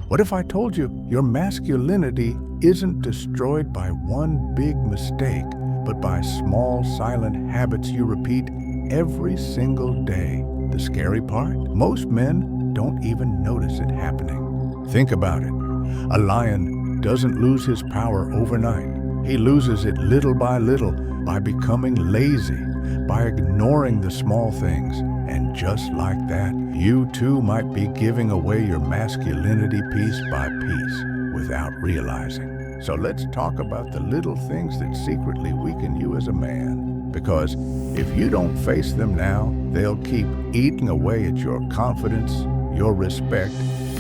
What if I told you your masculinity isn't destroyed by one big mistake, but by small, silent habits you repeat every single day? The scary part? Most men don't even notice it happening. Think about it. A lion doesn't lose his power overnight. He loses it little by little by becoming lazy, by ignoring the small things. And just like that, you too might be giving away your masculinity piece by piece without realizing. So let's talk about the little things that secretly weaken you as a man. Because if you don't face them now, they'll keep eating away at your confidence, your respect,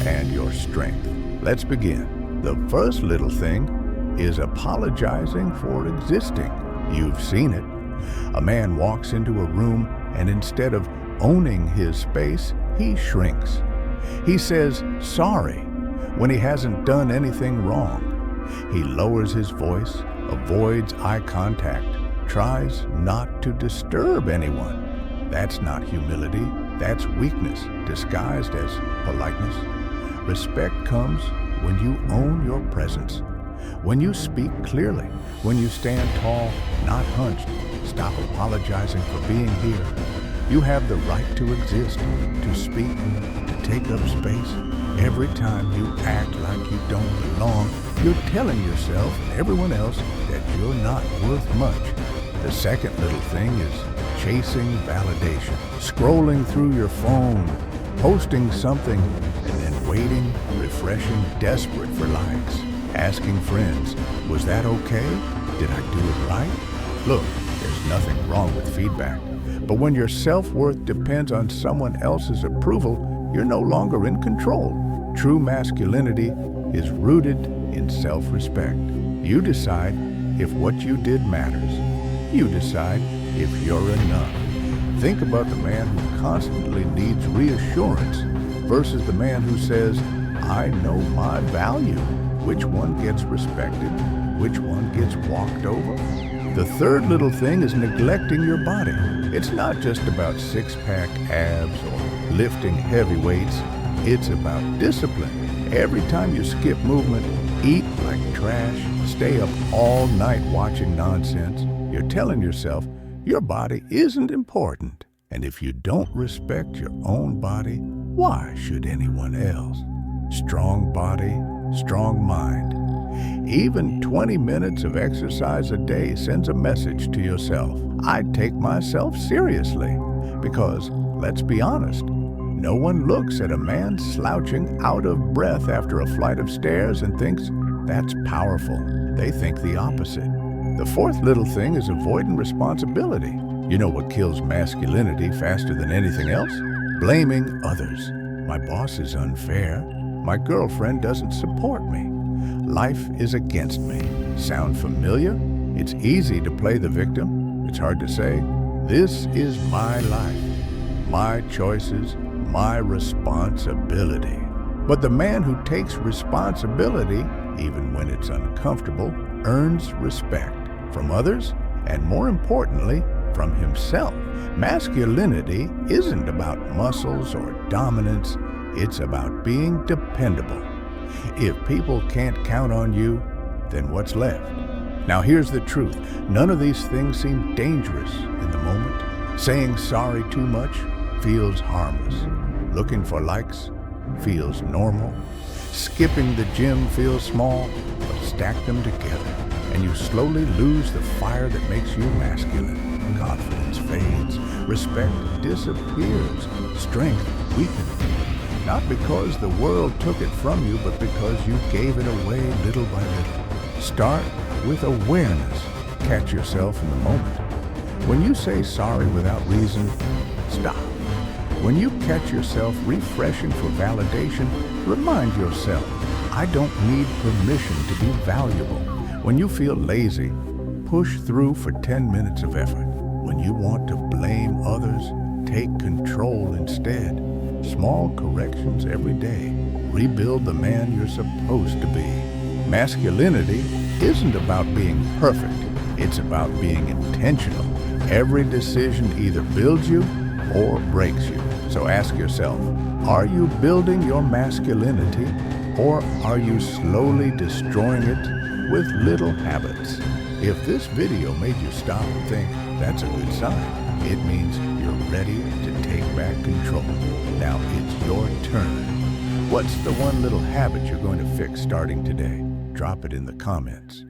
and your strength. Let's begin. The first little thing is apologizing for existing. You've seen it. A man walks into a room and instead of owning his space, he shrinks. He says sorry when he hasn't done anything wrong. He lowers his voice, avoids eye contact, tries not to disturb anyone. That's not humility, that's weakness disguised as politeness. Respect comes when you own your presence, when you speak clearly, when you stand tall, not hunched. Stop apologizing for being here. You have the right to exist, to speak, to take up space. Every time you act like you don't belong, you're telling yourself and everyone else that you're not worth much. The second little thing is chasing validation. Scrolling through your phone, posting something, and then waiting, refreshing, desperate for likes. Asking friends, was that okay? Did I do it right? Look, there's nothing wrong with feedback. But when your self-worth depends on someone else's approval, you're no longer in control. True masculinity is rooted in self-respect. You decide if what you did matters. You decide if you're enough. Think about the man who constantly needs reassurance versus the man who says, I know my value. Which one gets respected? Which one gets walked over? The third little thing is neglecting your body. It's not just about six-pack abs or lifting heavy weights. It's about discipline. Every time you skip movement, eat like trash, stay up all night watching nonsense, you're telling yourself your body isn't important. And if you don't respect your own body, why should anyone else? Strong body, strong mind. Even 20 minutes of exercise a day sends a message to yourself. I take myself seriously. Because, let's be honest, no one looks at a man slouching out of breath after a flight of stairs and thinks, that's powerful. They think the opposite. The fourth little thing is avoiding responsibility. You know what kills masculinity faster than anything else? Blaming others. My boss is unfair. My girlfriend doesn't support me. Life is against me. Sound familiar? It's easy to play the victim. It's hard to say, this is my life, my choices, my responsibility. But the man who takes responsibility, even when it's uncomfortable, earns respect from others and, more importantly, from himself. Masculinity isn't about muscles or dominance. It's about being dependable. If people can't count on you, then what's left? Now here's the truth. None of these things seem dangerous in the moment. Saying sorry too much feels harmless. Looking for likes feels normal. Skipping the gym feels small, but stack them together, and you slowly lose the fire that makes you masculine. Confidence fades, respect disappears, strength weakens. Not because the world took it from you, but because you gave it away little by little. Start with awareness. Catch yourself in the moment. When you say sorry without reason, stop. When you catch yourself refreshing for validation, remind yourself, I don't need permission to be valuable. When you feel lazy, push through for 10 minutes of effort. When you want to blame others, take control instead. Small corrections every day. Rebuild the man you're supposed to be. Masculinity isn't about being perfect. It's about being intentional. Every decision either builds you or breaks you. So ask yourself, are you building your masculinity Or are you slowly destroying it with little habits? If this video made you stop and think, that's a good sign. It means you're ready to take back control. Now it's your turn. What's the one little habit you're going to fix starting today? Drop it in the comments.